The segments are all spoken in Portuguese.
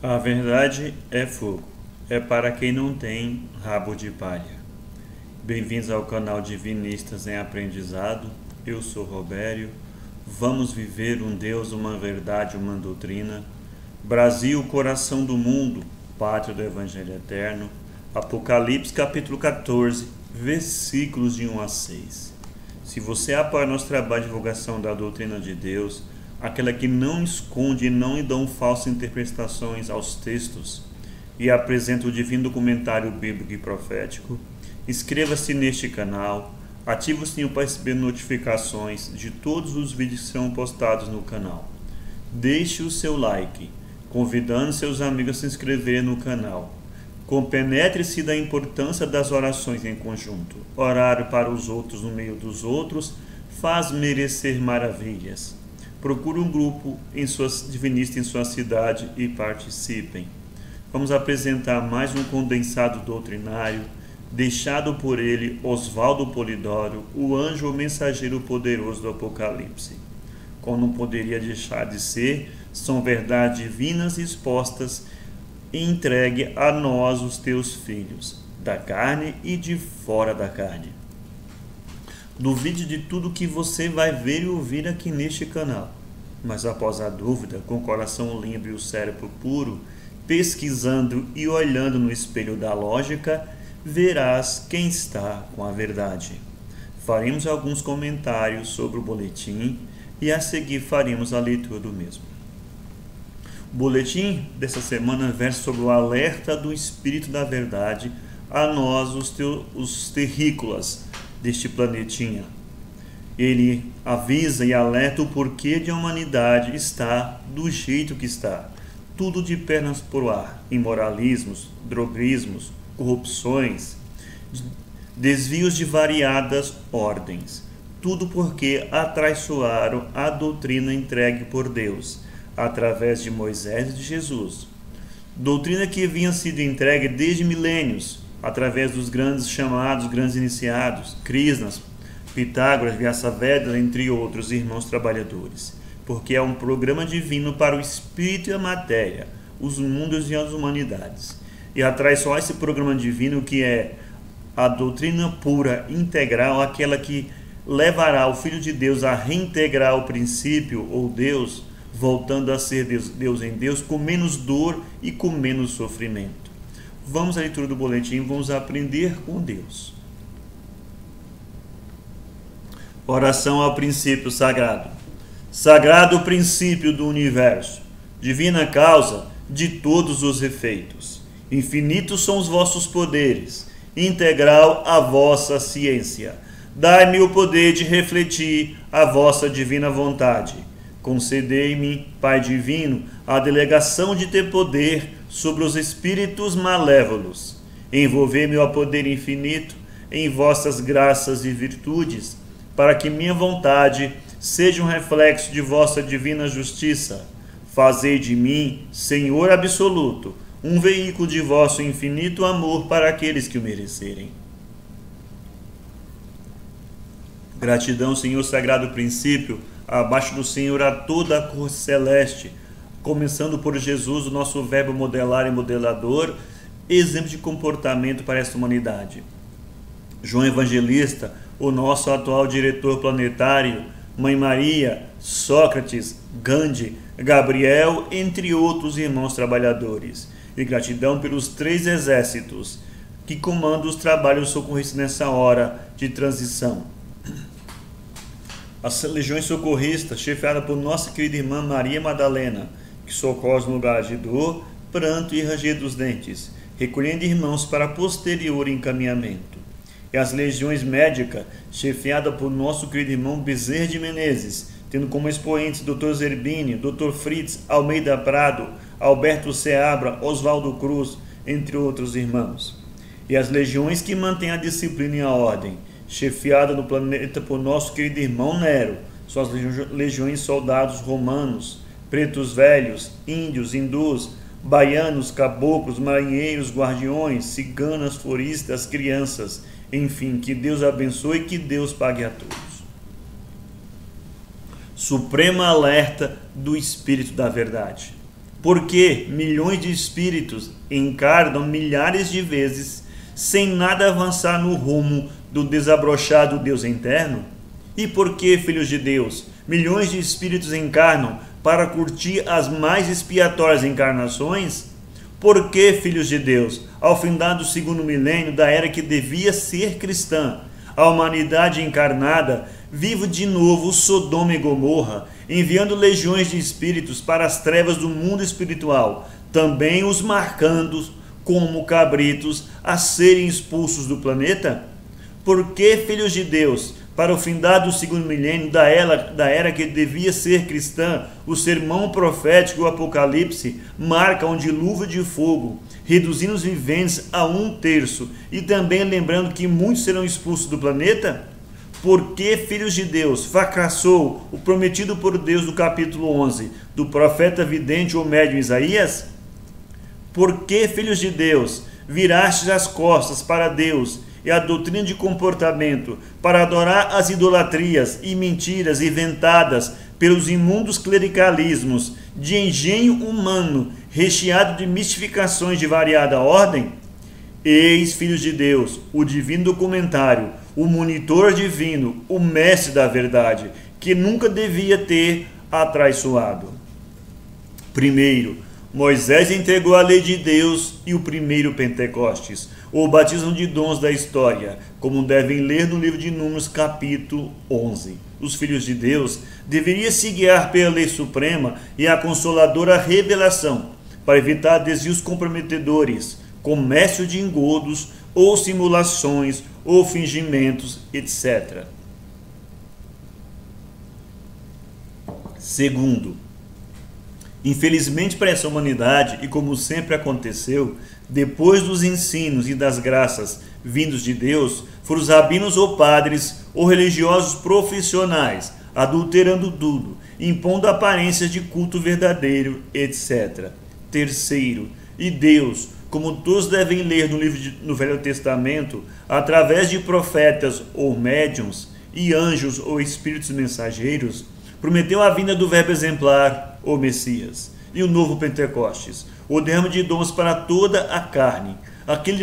A verdade é fogo, é para quem não tem rabo de palha. Bem-vindos ao canal Divinistas em Aprendizado. Eu sou Robério. Vamos viver um Deus, uma verdade, uma doutrina. Brasil, coração do mundo, pátria do Evangelho Eterno. Apocalipse capítulo 14, versículos de 1 a 6. Se você apoia nosso trabalho de divulgação da doutrina de Deus, aquela que não esconde e não dão falsas interpretações aos textos e apresenta o divino documentário bíblico e profético, inscreva-se neste canal, ative o sininho para receber notificações de todos os vídeos que serão postados no canal. Deixe o seu like, convidando seus amigos a se inscreverem no canal. Compenetre-se da importância das orações em conjunto. Orar para os outros no meio dos outros faz merecer maravilhas. Procure um grupo divinista em sua cidade e participem. Vamos apresentar mais um condensado doutrinário, deixado por ele, Oswaldo Polidoro, o anjo ou mensageiro poderoso do Apocalipse. Como não poderia deixar de ser, são verdades divinas expostas e entregue a nós, os teus filhos, da carne e de fora da carne. Duvide de tudo que você vai ver e ouvir aqui neste canal, mas após a dúvida, com o coração limpo e o cérebro puro, pesquisando e olhando no espelho da lógica, verás quem está com a verdade. Faremos alguns comentários sobre o boletim e a seguir faremos a leitura do mesmo. O boletim dessa semana versa sobre o alerta do Espírito da Verdade a nós, os terrícolas deste planetinha. Ele avisa e alerta o porquê de a humanidade está do jeito que está. Tudo de pernas pro ar, imoralismos, droguismos, corrupções, desvios de variadas ordens. Tudo porque atraiçoaram a doutrina entregue por Deus, através de Moisés e de Jesus. Doutrina que vinha sido entregue desde milênios, através dos grandes chamados, grandes iniciados, Krishnas, Pitágoras, Vyasadeva, entre outros irmãos trabalhadores, porque é um programa divino para o espírito e a matéria, os mundos e as humanidades. E atraiçoar esse programa divino que é a doutrina pura, integral, aquela que levará o Filho de Deus a reintegrar o princípio ou Deus, voltando a ser Deus em Deus, com menos dor e com menos sofrimento. Vamos à leitura do boletim, vamos aprender com Deus. Oração ao princípio sagrado. Sagrado princípio do universo, divina causa de todos os efeitos. Infinitos são os vossos poderes, integral a vossa ciência. Dai-me o poder de refletir a vossa divina vontade. Concedei-me, Pai Divino, a delegação de ter poder sobre os espíritos malévolos. Envolver-me ao poder infinito em vossas graças e virtudes, para que minha vontade seja um reflexo de vossa divina justiça. Fazei de mim, Senhor absoluto, um veículo de vosso infinito amor para aqueles que o merecerem. Gratidão, Senhor Sagrado Princípio, abaixo do Senhor a toda a corte celeste, começando por Jesus, o nosso verbo modelar e modelador, exemplo de comportamento para esta humanidade. João Evangelista, o nosso atual diretor planetário, Mãe Maria, Sócrates, Gandhi, Gabriel, entre outros irmãos trabalhadores. E gratidão pelos 3 exércitos que comandam os trabalhos socorristas nessa hora de transição. As legiões socorristas, chefiadas por nossa querida irmã Maria Madalena, que socorre no lugar de dor, pranto e ranger dos dentes, recolhendo irmãos para posterior encaminhamento. E as legiões médicas, chefiadas por nosso querido irmão Bezerra de Menezes, tendo como expoentes Dr. Zerbini, Dr. Fritz, Almeida Prado, Alberto Seabra, Oswaldo Cruz, entre outros irmãos. E as legiões que mantêm a disciplina e a ordem, chefiada no planeta por nosso querido irmão Nero, são as legiões soldados romanos, pretos velhos, índios, hindus, baianos, caboclos, marinheiros, guardiões, ciganas, floristas, crianças, enfim, que Deus abençoe e que Deus pague a todos. Suprema alerta do Espírito da Verdade. Porque milhões de espíritos encarnam milhares de vezes sem nada avançar no rumo do desabrochado Deus interno? E por que, filhos de Deus, milhões de espíritos encarnam para curtir as mais expiatórias encarnações? Por que, filhos de Deus, ao findar do segundo milênio da era que devia ser cristã, a humanidade encarnada vive de novo Sodoma e Gomorra, enviando legiões de espíritos para as trevas do mundo espiritual, também os marcando como cabritos a serem expulsos do planeta? Por que, filhos de Deus, para o findar do segundo milênio da era que devia ser cristã, o sermão profético e o Apocalipse marcam um dilúvio de fogo, reduzindo os viventes a 1/3, e também lembrando que muitos serão expulsos do planeta? Por que, filhos de Deus, fracassou o prometido por Deus no capítulo 11 do profeta vidente ou médium Isaías? Por que, filhos de Deus, virastes as costas para Deus e a doutrina de comportamento para adorar as idolatrias e mentiras inventadas pelos imundos clericalismos de engenho humano recheado de mistificações de variada ordem? Eis, filhos de Deus, o divino documentário, o monitor divino, o mestre da verdade, que nunca devia ter atraiçoado. Primeiro, Moisés entregou a lei de Deus e o primeiro Pentecostes, o batismo de dons da história, como devem ler no livro de Números, capítulo 11. Os filhos de Deus deveriam se guiar pela lei suprema e a consoladora revelação, para evitar desvios comprometedores, comércio de engodos, ou simulações, ou fingimentos, etc. Segundo, infelizmente para essa humanidade, e como sempre aconteceu, depois dos ensinos e das graças vindos de Deus, foram os rabinos ou padres ou religiosos profissionais, adulterando tudo, impondo aparências de culto verdadeiro, etc. Terceiro, e Deus, como todos devem ler no Velho Testamento, através de profetas ou médiuns, e anjos ou espíritos mensageiros, prometeu a vinda do Verbo exemplar, o Messias, e o novo Pentecostes, o derrame de dons para toda a carne, aquilo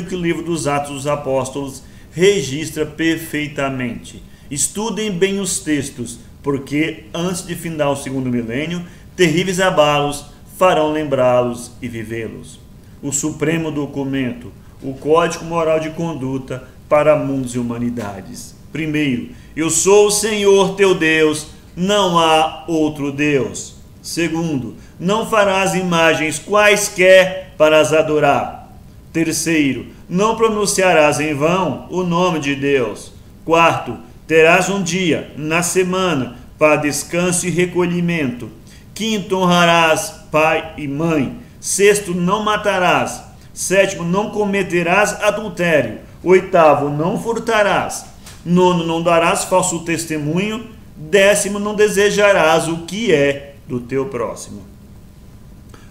que o livro dos Atos dos Apóstolos registra perfeitamente. Estudem bem os textos, porque antes de findar o segundo milênio, terríveis abalos farão lembrá-los e vivê-los. O supremo documento, o Código Moral de Conduta para mundos e humanidades. Primeiro, eu sou o Senhor teu Deus, não há outro Deus. Segundo, não farás imagens quaisquer para as adorar. Terceiro, não pronunciarás em vão o nome de Deus. Quarto, terás um dia na semana para descanso e recolhimento. Quinto, honrarás pai e mãe. Sexto, não matarás. Sétimo, não cometerás adultério. Oitavo, não furtarás. Nono, não darás falso testemunho. Décimo, não desejarás o que é do teu próximo.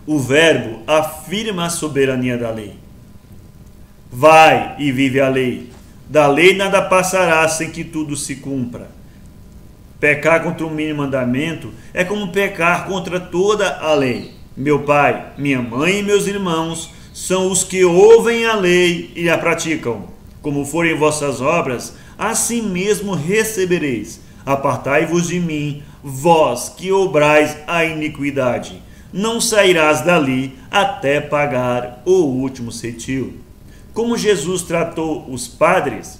O verbo afirma a soberania da lei. Vai e vive a lei. Da lei nada passará sem que tudo se cumpra. Pecar contra o mínimo mandamento é como pecar contra toda a lei. Meu pai, minha mãe e meus irmãos são os que ouvem a lei e a praticam. Como forem vossas obras, assim mesmo recebereis. Apartai-vos de mim, vós que obrais a iniquidade. Não sairás dali até pagar o último cetil. Como Jesus tratou os padres?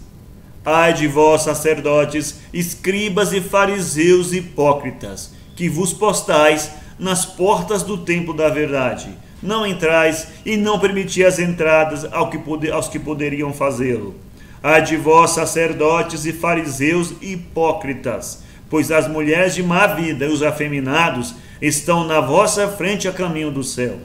Ai de vós, sacerdotes, escribas e fariseus hipócritas, que vos postais nas portas do templo da verdade. Não entrais e não permiti as entradas aos que poderiam fazê-lo. Ai de vós, sacerdotes e fariseus hipócritas, pois as mulheres de má vida e os afeminados estão na vossa frente a caminho do céu.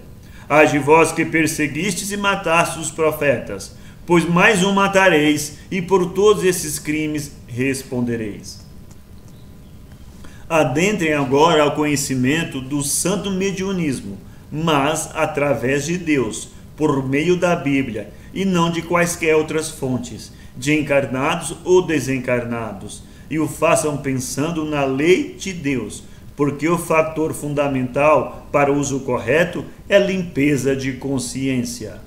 Ai de vós que perseguistes e matastes os profetas, pois mais um matareis, e por todos esses crimes respondereis. Adentrem agora ao conhecimento do santo mediunismo, mas através de Deus, por meio da Bíblia, e não de quaisquer outras fontes, de encarnados ou desencarnados, e o façam pensando na lei de Deus, porque o fator fundamental para o uso correto é limpeza de consciência.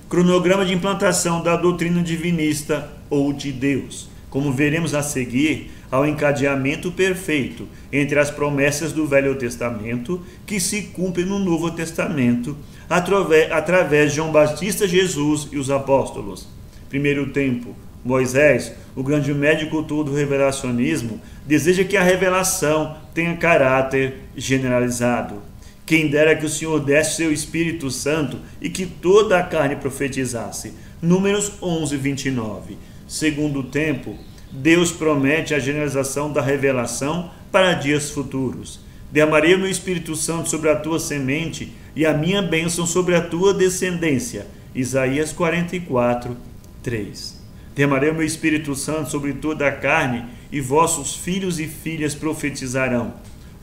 Cronograma de implantação da doutrina divinista ou de Deus. Como veremos a seguir, há um encadeamento perfeito entre as promessas do Velho Testamento que se cumprem no Novo Testamento através de João Batista, Jesus e os apóstolos. Primeiro tempo, Moisés, o grande médico todo do revelacionismo, deseja que a revelação tenha caráter generalizado. Quem dera que o Senhor desse seu Espírito Santo e que toda a carne profetizasse. Números 11, 29. Segundo tempo, Deus promete a generalização da revelação para dias futuros. Derramarei o meu Espírito Santo sobre a tua semente e a minha bênção sobre a tua descendência. Isaías 44, 3. Derramarei o meu Espírito Santo sobre toda a carne e vossos filhos e filhas profetizarão.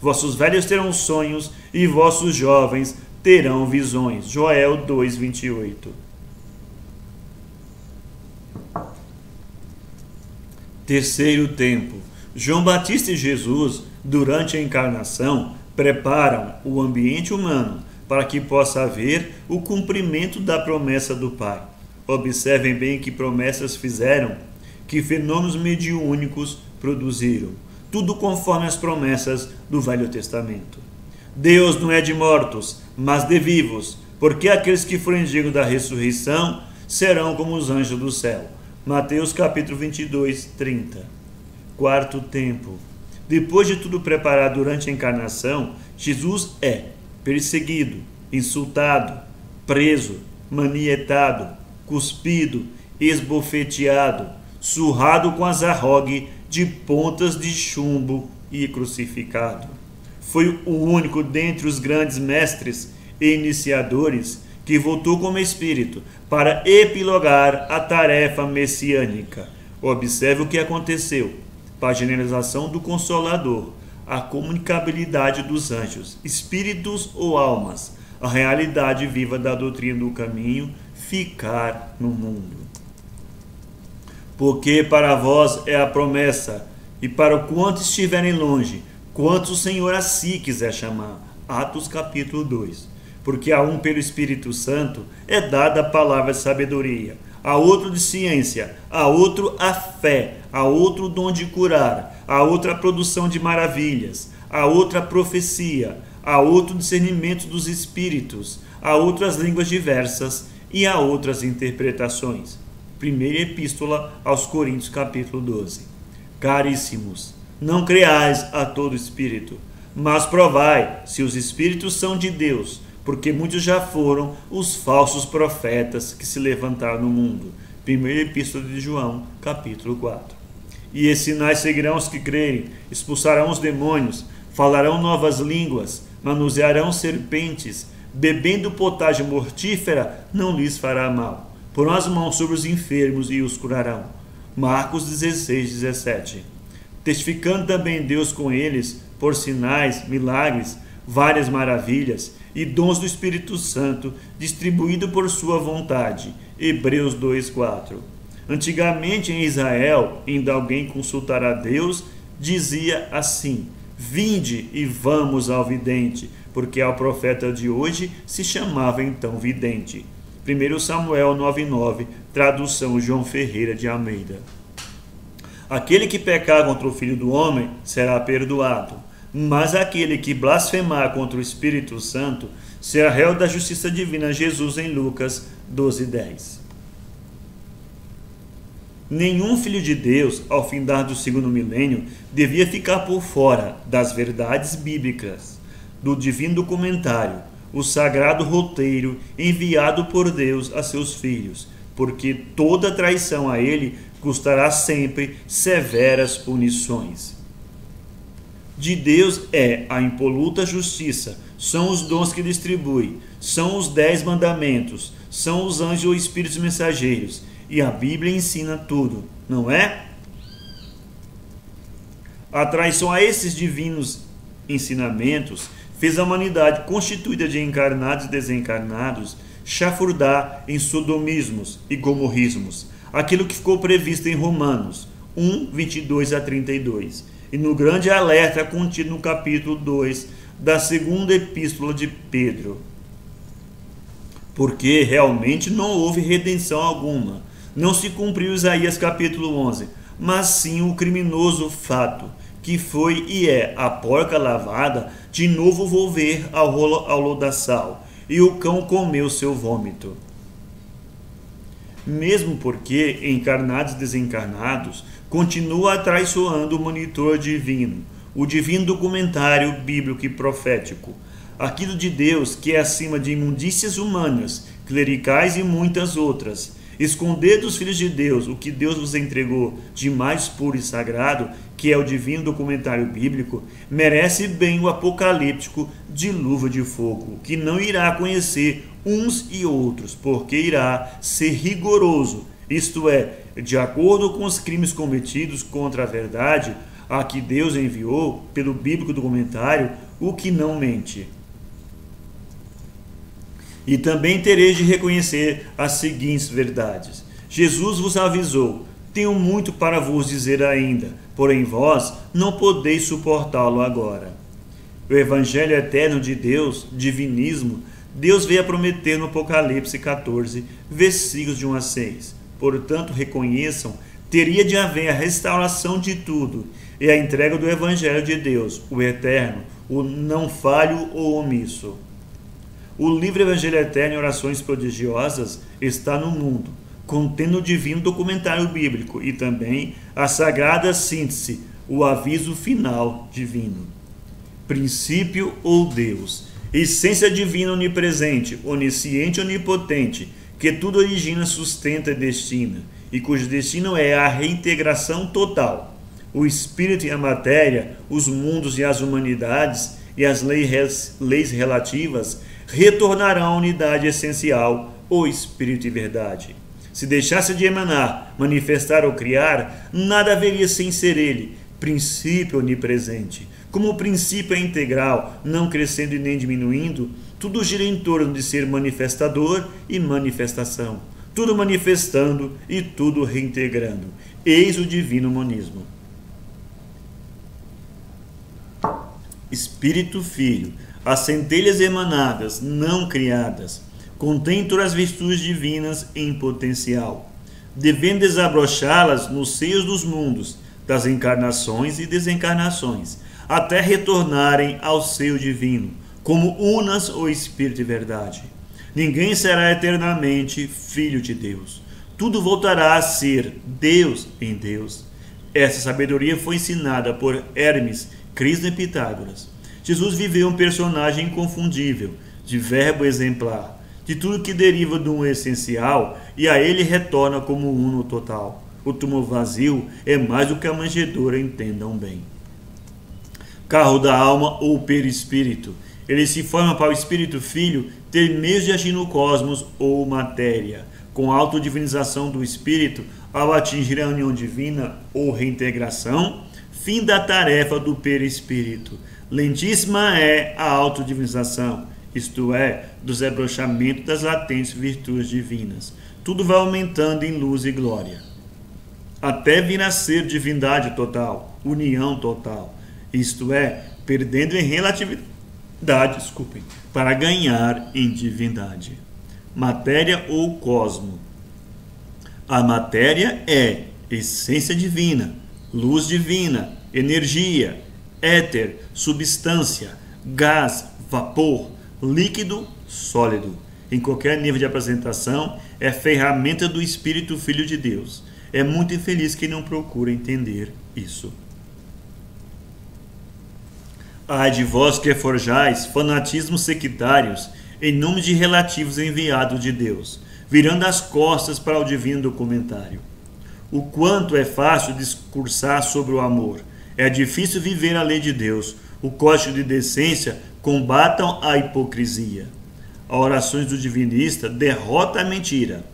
Vossos velhos terão sonhos e vossos jovens terão visões. Joel 2, 28. Terceiro tempo. João Batista e Jesus, durante a encarnação, preparam o ambiente humano para que possa haver o cumprimento da promessa do Pai. Observem bem que promessas fizeram, que fenômenos mediúnicos produziram. Tudo conforme as promessas do Velho Testamento. Deus não é de mortos, mas de vivos, porque aqueles que forem dignos da ressurreição serão como os anjos do céu. Mateus capítulo 22, 30. Quarto tempo. Depois de tudo preparado durante a encarnação, Jesus é perseguido, insultado, preso, manietado, cuspido, esbofeteado, surrado com azarrogue de pontas de chumbo e crucificado. Foi o único dentre os grandes mestres e iniciadores que voltou como espírito para epilogar a tarefa messiânica. Observe o que aconteceu. Para a generalização do Consolador, a comunicabilidade dos anjos, espíritos ou almas, a realidade viva da doutrina do caminho, ficar no mundo. Porque para vós é a promessa, e para o quanto estiverem longe, quanto o Senhor a si quiser chamar. Atos capítulo 2. Porque a um pelo Espírito Santo é dada a palavra de sabedoria, a outro de ciência, a outro a fé, a outro o dom de curar, a outra a produção de maravilhas, a outra a profecia, a outro discernimento dos espíritos, a outras línguas diversas e a outras interpretações. Primeira Epístola aos Coríntios, capítulo 12. Caríssimos, não creais a todo espírito, mas provai se os espíritos são de Deus, porque muitos já foram os falsos profetas que se levantaram no mundo. Primeira Epístola de João, capítulo 4. E esses sinais seguirão os que crerem, expulsarão os demônios, falarão novas línguas, manusearão serpentes, bebendo potagem mortífera, não lhes fará mal. Porão as mãos sobre os enfermos e os curarão. Marcos 16, 17. Testificando também Deus com eles, por sinais, milagres, várias maravilhas e dons do Espírito Santo, distribuído por sua vontade. Hebreus 2, 4. Antigamente em Israel, indo alguém consultar a Deus, dizia assim: vinde e vamos ao vidente, porque ao profeta de hoje se chamava então vidente. 1 Samuel 9,9, tradução João Ferreira de Almeida. Aquele que pecar contra o Filho do Homem será perdoado, mas aquele que blasfemar contra o Espírito Santo será réu da justiça divina. Jesus em Lucas 12:10. Nenhum filho de Deus, ao findar do segundo milênio, devia ficar por fora das verdades bíblicas, do divino documentário, o sagrado roteiro enviado por Deus a seus filhos, porque toda traição a ele custará sempre severas punições. De Deus é a impoluta justiça, são os dons que distribui, são os 10 mandamentos, são os anjos ou espíritos mensageiros, e a Bíblia ensina tudo, não é? A traição a esses divinos ensinamentos fez a humanidade, constituída de encarnados e desencarnados, chafurdar em sodomismos e gomorrismos, aquilo que ficou previsto em Romanos 1, 22 a 32. e no grande alerta contido no capítulo 2 da segunda epístola de Pedro. Porque realmente não houve redenção alguma. Não se cumpriu Isaías capítulo 11, mas sim o criminoso fato, que foi e é a porca lavada, de novo volver ao lodaçal, e o cão comeu seu vômito. Mesmo porque, encarnados e desencarnados, continua atraiçoando o monitor divino, o divino documentário bíblico e profético, aquilo de Deus que é acima de imundícias humanas, clericais e muitas outras. Esconder dos filhos de Deus o que Deus vos entregou de mais puro e sagrado, que é o divino documentário bíblico, merece bem o apocalíptico dilúvio de fogo, que não irá conhecer uns e outros, porque irá ser rigoroso, isto é, de acordo com os crimes cometidos contra a verdade, a que Deus enviou pelo bíblico documentário, o que não mente. E também tereis de reconhecer as seguintes verdades. Jesus vos avisou: tenho muito para vos dizer ainda, porém vós não podeis suportá-lo agora. O Evangelho eterno de Deus, divinismo, Deus veio a prometer no Apocalipse 14, versículos de 1 a 6. Portanto, reconheçam, teria de haver a restauração de tudo e a entrega do Evangelho de Deus, o eterno, o não falho ou omisso. O livro Evangelho Eterno e Orações Prodigiosas está no mundo, contendo o divino documentário bíblico e também a sagrada síntese, o aviso final divino. Princípio ou Deus, essência divina onipresente, onisciente e onipotente, que tudo origina, sustenta e destina, e cujo destino é a reintegração total. O espírito e a matéria, os mundos e as humanidades e as leis relativas retornarão à unidade essencial, o espírito e verdade. Se deixasse de emanar, manifestar ou criar, nada haveria sem ser ele, princípio onipresente. Como o princípio é integral, não crescendo e nem diminuindo, tudo gira em torno de ser manifestador e manifestação, tudo manifestando e tudo reintegrando. Eis o divino monismo. Espírito Filho, as centelhas emanadas, não criadas, contém todas as virtudes divinas em potencial, devendo desabrochá-las nos seios dos mundos, das encarnações e desencarnações, até retornarem ao seio divino, como unas o Espírito e verdade. Ninguém será eternamente filho de Deus. Tudo voltará a ser Deus em Deus. Essa sabedoria foi ensinada por Hermes, Cristo e Pitágoras. Jesus viveu um personagem inconfundível, de verbo exemplar, de tudo que deriva de um essencial, e a ele retorna como uno total. O túmulo vazio é mais do que a manjedoura, entendam bem. Carro da alma ou perispírito. Ele se forma para o Espírito Filho ter meios de agir no cosmos ou matéria, com a autodivinização do Espírito ao atingir a união divina ou reintegração, fim da tarefa do perispírito. Lentíssima é a autodivinização, isto é, do desabrochamento das latentes virtudes divinas. Tudo vai aumentando em luz e glória, até vir a ser divindade total, união total, isto é, perdendo em relatividade, para ganhar em divindade. Matéria ou cosmo. A matéria é essência divina, luz divina, energia, éter, substância, gás, vapor, líquido, sólido. Em qualquer nível de apresentação, é ferramenta do Espírito Filho de Deus. É muito infeliz quem não procura entender isso. Ai de vós que forjais fanatismos sectários em nome de relativos enviados de Deus, virando as costas para o divino documentário. O quanto é fácil discursar sobre o amor, é difícil viver a lei de Deus. O código de decência combatam a hipocrisia. As orações do divinista derrota a mentira.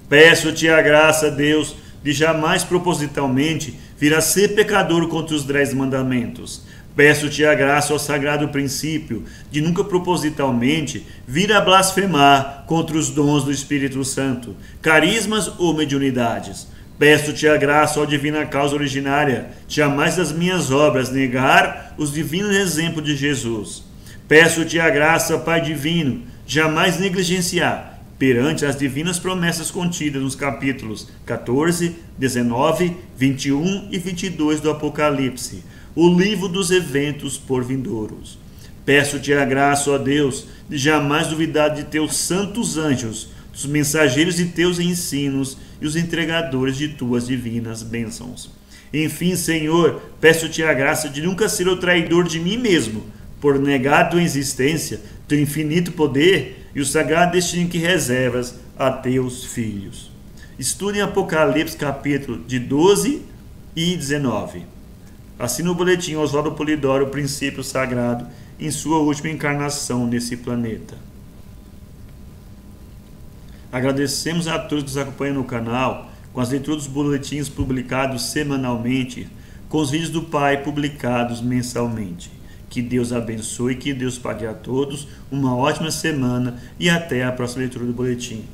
Peço-te a graça, Deus, de jamais propositalmente vir a ser pecador contra os 10 mandamentos. Peço-te a graça ao sagrado princípio de nunca propositalmente vir a blasfemar contra os dons do Espírito Santo, carismas ou mediunidades. Peço-te a graça, ó divina causa originária, jamais das minhas obras negar os divinos exemplos de Jesus. Peço-te a graça, Pai divino, jamais negligenciar, perante as divinas promessas contidas nos capítulos 14, 19, 21 e 22 do Apocalipse, o livro dos eventos por vindouros. Peço-te a graça, ó Deus, de jamais duvidar de teus santos anjos, dos mensageiros de teus ensinos e os entregadores de tuas divinas bênçãos. Enfim, Senhor, peço-te a graça de nunca ser o traidor de mim mesmo, por negar tua existência, teu infinito poder e o sagrado destino que reservas a teus filhos. Estude em Apocalipse capítulo de 12 e 19. Assina o boletim Oswaldo Polidoro, o princípio sagrado, em sua última encarnação nesse planeta. Agradecemos a todos que nos acompanham no canal, com as leituras dos boletins publicados semanalmente, com os vídeos do Pai publicados mensalmente. Que Deus abençoe, que Deus pague a todos uma ótima semana e até a próxima leitura do boletim.